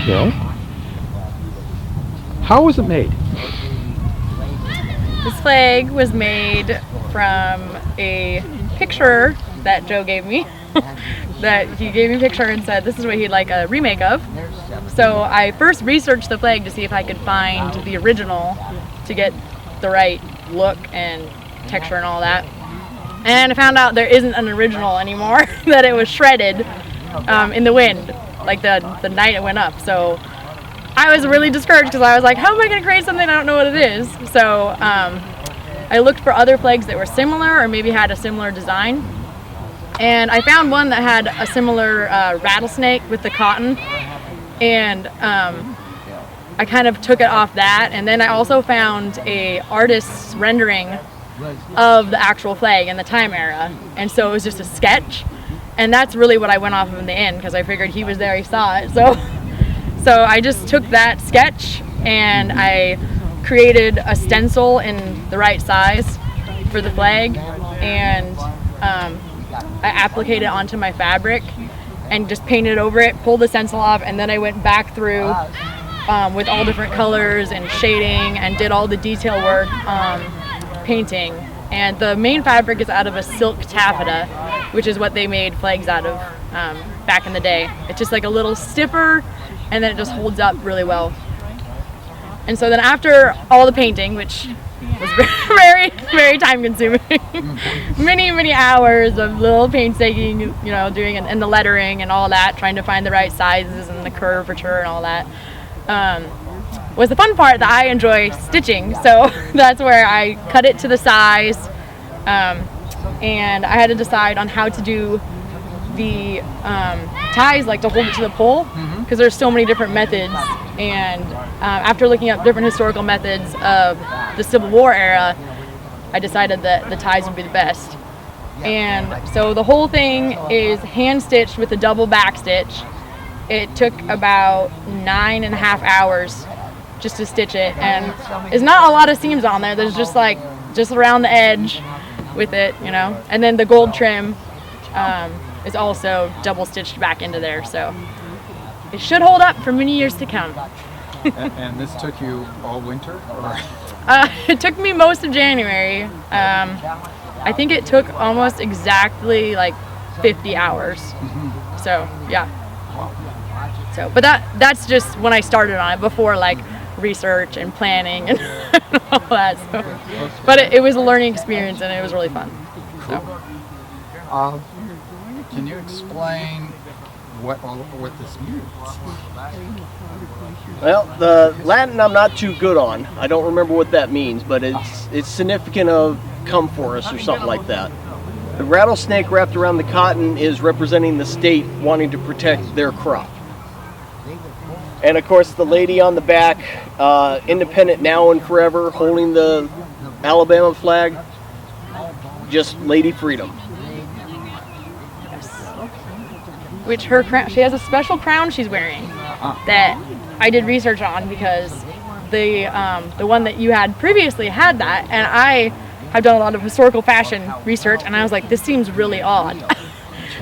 Okay. How was it made? This flag was made from a picture that Joe gave me. That he gave me a picture and said this is what he'd like a remake of. So I first researched the flag to see if I could find the original to get the right look and texture and all that. And I found out there isn't an original anymore, that it was shredded in the wind, like the night it went up. So I was really discouraged because I was like, how am I going to create something I don't know what it is? So I looked for other flags that were similar or maybe had a similar design. And I found one that had a similar rattlesnake with the cotton. And I kind of took it off that. And then I also found a artist's rendering of the actual flag in the time era. And so it was just a sketch. And that's really what I went off of in the end because I figured he was there, he saw it. So I just took that sketch and I created a stencil in the right size for the flag, and I appliqued it onto my fabric and just painted over it, pulled the stencil off, and then I went back through with all different colors and shading and did all the detail work painting. And the main fabric is out of a silk taffeta, which is what they made flags out of back in the day. It's just like a little stiffer, and then it just holds up really well. And so then after all the painting, which was very, very time consuming, many hours of little painstaking, you know, doing and the lettering and all that, trying to find the right sizes and the curvature and all that, was the fun part that I enjoy stitching. So that's where I cut it to the size, and I had to decide on how to do the ties, like to hold it to the pole, because there's so many different methods. And after looking up different historical methods of the Civil War era, I decided that the ties would be the best. And so the whole thing is hand stitched with a double back stitch. It took about 9.5 hours just to stitch it, and there's not a lot of seams on there. There's just around the edge with it, you know. And then the gold trim is also double stitched back into there, so it should hold up for many years to come. And this took you all winter? Or? It took me most of January. I think it took almost exactly like 50 hours. So yeah. So, but that's just when I started on it, before like research and planning and all that. So, but it was a learning experience and it was really fun. So. Can you explain what this means? Well, the Latin I'm not too good on. I don't remember what that means, but it's significant of come for us or something like that. The rattlesnake wrapped around the cotton is representing the state wanting to protect their crop. And of course the lady on the back, independent now and forever, holding the Alabama flag, just Lady Freedom. Which her crown, she has a special crown she's wearing that I did research on, because the one that you had previously had that, and I have done a lot of historical fashion research, and I was like, this seems really odd.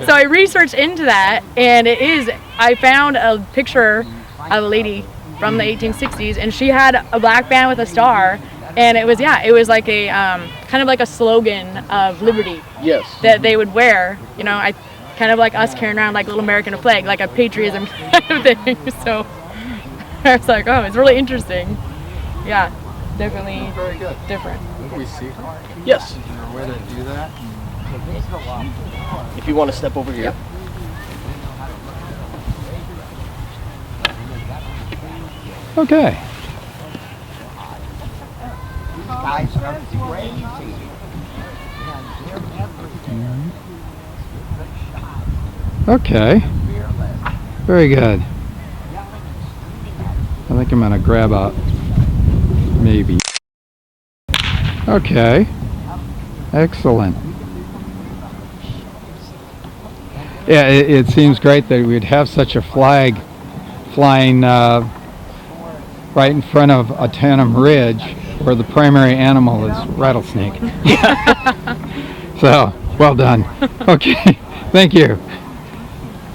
So I researched into that, and I found a picture of a lady from the 1860s, and she had a black band with a star, and it was like a kind of like a slogan of liberty. Yes. That they would wear, you know, kind of like us carrying around like little American flag, like a patriotism kind of thing. So I was like, oh, it's really interesting. Yeah, definitely very good. Different. Can we see her? Yes. Is there a way to do that? If you want to step over here. Yep. Okay. Okay. Very good. I think I'm going to grab a maybe. Okay. Excellent. Yeah, it seems great that we'd have such a flag flying right in front of a Tanum Ridge, where the primary animal is rattlesnake. So, well done. Okay, thank you.